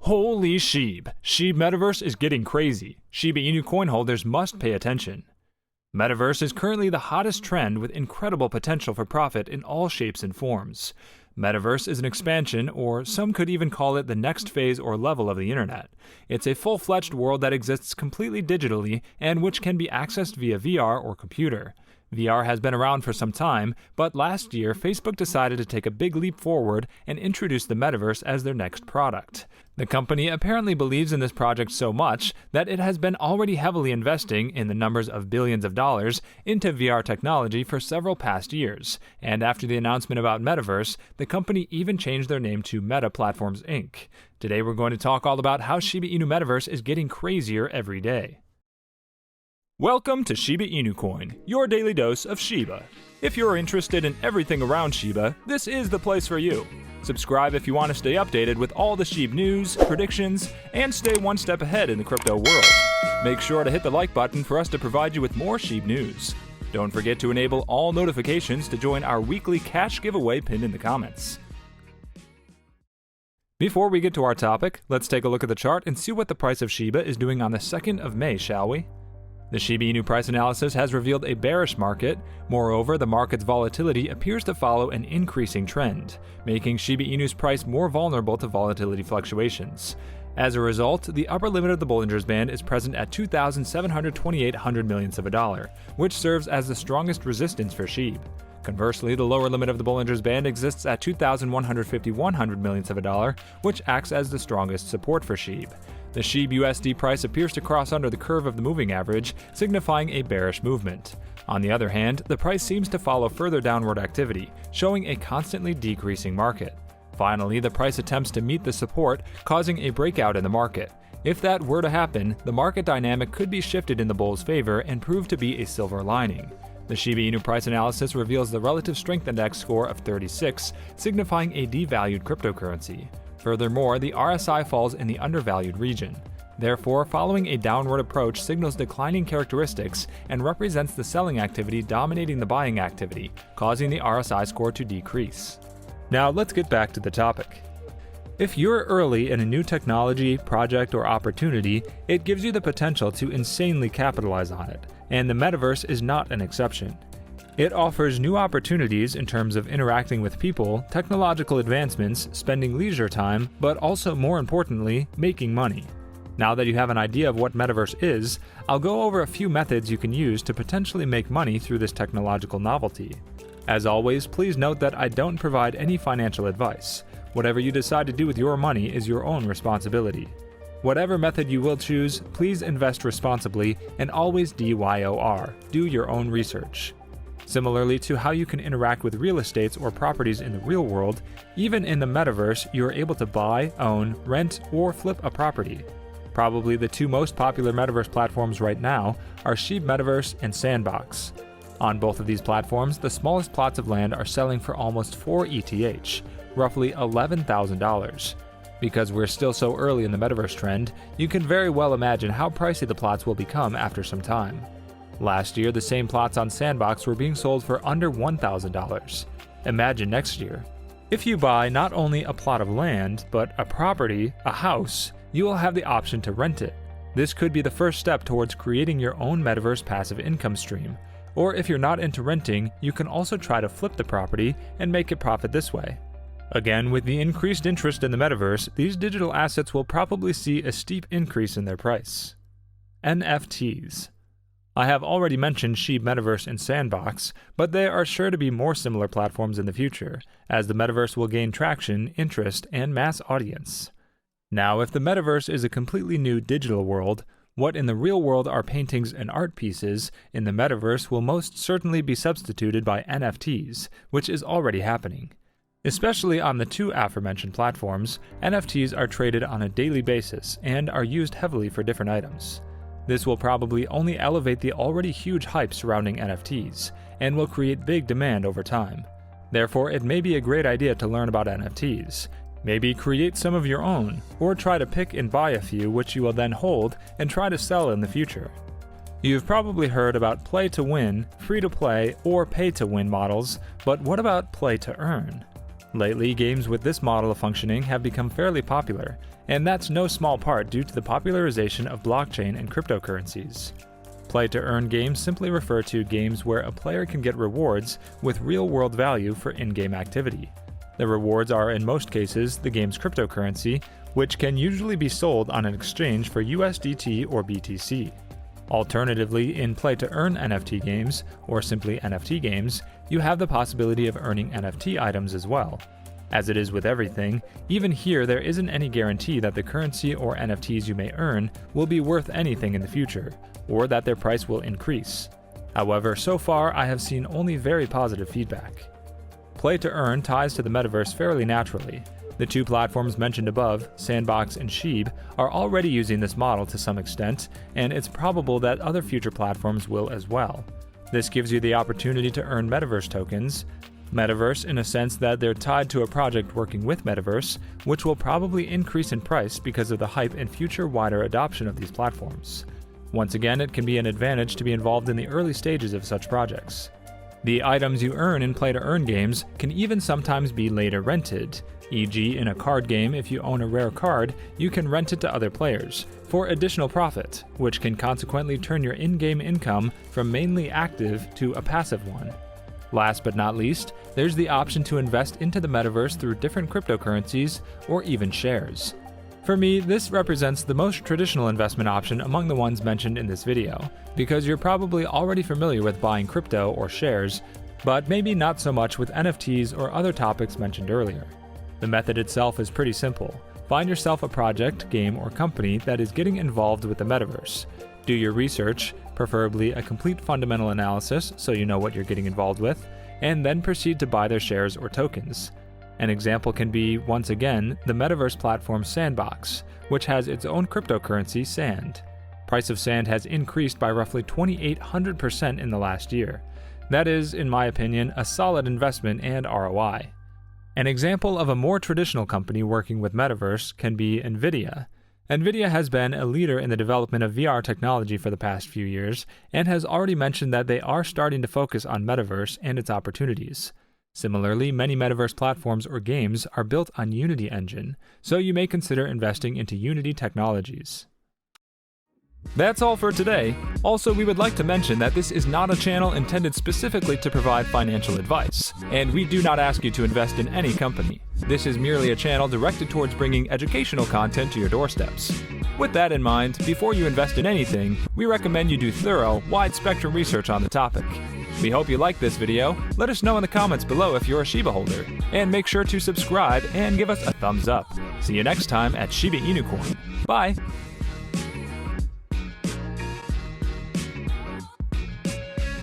Holy SHIB! SHIB Metaverse is getting crazy. Shiba Inu coin holders must pay attention. Metaverse is currently the hottest trend with incredible potential for profit in all shapes and forms. Metaverse is an expansion, or some could even call it the next phase or level of the internet. It's a full-fledged world that exists completely digitally and which can be accessed via VR or computer. VR has been around for some time, but last year Facebook decided to take a big leap forward and introduce the Metaverse as their next product. The company apparently believes in this project so much that it has been already heavily investing in the numbers of billions of dollars into VR technology for several past years, and after the announcement about Metaverse, the company even changed their name to Meta Platforms Inc. Today we're going to talk all about how Shiba Inu Metaverse is getting crazier every day. Welcome to Shiba Inu Coin, your daily dose of Shiba. If you're interested in everything around Shiba, this is the place for you. Subscribe if you want to stay updated with all the SHIB news, predictions, and stay one step ahead in the crypto world. Make sure to hit the like button for us to provide you with more SHIB news. Don't forget to enable all notifications to join our weekly cash giveaway pinned in the comments. Before we get to our topic, let's take a look at the chart and see what the price of Shiba is doing on the 2nd of May, shall we? The Shiba Inu price analysis has revealed a bearish market. Moreover, the market's volatility appears to follow an increasing trend, making Shiba Inu's price more vulnerable to volatility fluctuations. As a result, the upper limit of the Bollinger's Band is present at 2,728 hundred-millionths of a dollar, which serves as the strongest resistance for SHIB. Conversely, the lower limit of the Bollinger's Band exists at 2,151 hundred-millionths of a dollar, which acts as the strongest support for SHIB. The SHIB USD price appears to cross under the curve of the moving average, signifying a bearish movement. On the other hand, the price seems to follow further downward activity, showing a constantly decreasing market. Finally, the price attempts to meet the support, causing a breakout in the market. If that were to happen, the market dynamic could be shifted in the bull's favor and prove to be a silver lining. The Shiba Inu price analysis reveals the relative strength index score of 36, signifying a devalued cryptocurrency. Furthermore, the RSI falls in the undervalued region. Therefore, following a downward approach signals declining characteristics and represents the selling activity dominating the buying activity, causing the RSI score to decrease. Now let's get back to the topic. If you're early in a new technology, project, or opportunity, it gives you the potential to insanely capitalize on it, and the Metaverse is not an exception. It offers new opportunities in terms of interacting with people, technological advancements, spending leisure time, but also more importantly, making money. Now that you have an idea of what Metaverse is, I'll go over a few methods you can use to potentially make money through this technological novelty. As always, please note that I don't provide any financial advice. Whatever you decide to do with your money is your own responsibility. Whatever method you will choose, please invest responsibly and always DYOR, do your own research. Similarly to how you can interact with real estates or properties in the real world, even in the Metaverse, you are able to buy, own, rent, or flip a property. Probably the two most popular Metaverse platforms right now are SHIB Metaverse and Sandbox. On both of these platforms, the smallest plots of land are selling for almost 4 ETH, roughly $11,000. Because we're still so early in the Metaverse trend, you can very well imagine how pricey the plots will become after some time. Last year, the same plots on Sandbox were being sold for under $1,000. Imagine next year. If you buy not only a plot of land, but a property, a house, you will have the option to rent it. This could be the first step towards creating your own Metaverse passive income stream. Or if you're not into renting, you can also try to flip the property and make it profit this way. Again, with the increased interest in the Metaverse, these digital assets will probably see a steep increase in their price. NFTs. I have already mentioned SHIB Metaverse and Sandbox, but there are sure to be more similar platforms in the future, as the Metaverse will gain traction, interest, and mass audience. Now, if the Metaverse is a completely new digital world, what in the real world are paintings and art pieces, in the Metaverse will most certainly be substituted by NFTs, which is already happening. Especially on the two aforementioned platforms, NFTs are traded on a daily basis and are used heavily for different items. This will probably only elevate the already huge hype surrounding NFTs, and will create big demand over time. Therefore, it may be a great idea to learn about NFTs. Maybe create some of your own, or try to pick and buy a few which you will then hold and try to sell in the future. You've probably heard about play to win, free to play, or pay to win models, but what about play to earn? Lately, games with this model of functioning have become fairly popular, and that's no small part due to the popularization of blockchain and cryptocurrencies. Play-to-earn games simply refer to games where a player can get rewards with real-world value for in-game activity. The rewards are, in most cases, the game's cryptocurrency, which can usually be sold on an exchange for USDT or BTC. Alternatively, in play-to-earn NFT games, or simply NFT games, you have the possibility of earning NFT items as well. As it is with everything, even here there isn't any guarantee that the currency or NFTs you may earn will be worth anything in the future, or that their price will increase. However, so far I have seen only very positive feedback. Play-to-earn ties to the metaverse fairly naturally. The two platforms mentioned above, Sandbox and SHIB, are already using this model to some extent, and it's probable that other future platforms will as well. This gives you the opportunity to earn Metaverse tokens. Metaverse in a sense that they're tied to a project working with Metaverse, which will probably increase in price because of the hype and future wider adoption of these platforms. Once again, it can be an advantage to be involved in the early stages of such projects. The items you earn in play-to-earn games can even sometimes be later rented, e.g. in a card game, if you own a rare card, you can rent it to other players, for additional profit, which can consequently turn your in-game income from mainly active to a passive one. Last but not least, there's the option to invest into the metaverse through different cryptocurrencies or even shares. For me, this represents the most traditional investment option among the ones mentioned in this video, because you're probably already familiar with buying crypto or shares, but maybe not so much with NFTs or other topics mentioned earlier. The method itself is pretty simple. Find yourself a project, game, or company that is getting involved with the metaverse. Do your research, preferably a complete fundamental analysis so you know what you're getting involved with, and then proceed to buy their shares or tokens. An example can be, once again, the metaverse platform Sandbox, which has its own cryptocurrency, Sand. Price of Sand has increased by roughly 2,800% in the last year. That is, in my opinion, a solid investment and ROI. An example of a more traditional company working with Metaverse can be NVIDIA. NVIDIA has been a leader in the development of VR technology for the past few years, and has already mentioned that they are starting to focus on Metaverse and its opportunities. Similarly, many Metaverse platforms or games are built on Unity engine, so you may consider investing into Unity technologies. That's all for today. Also, we would like to mention that this is not a channel intended specifically to provide financial advice, and we do not ask you to invest in any company. This is merely a channel directed towards bringing educational content to your doorsteps. With that in mind, before you invest in anything, we recommend you do thorough, wide-spectrum research on the topic. We hope you liked this video. Let us know in the comments below if you're a Shiba holder, and make sure to subscribe and give us a thumbs up. See you next time at Shiba Inu Coin. Bye!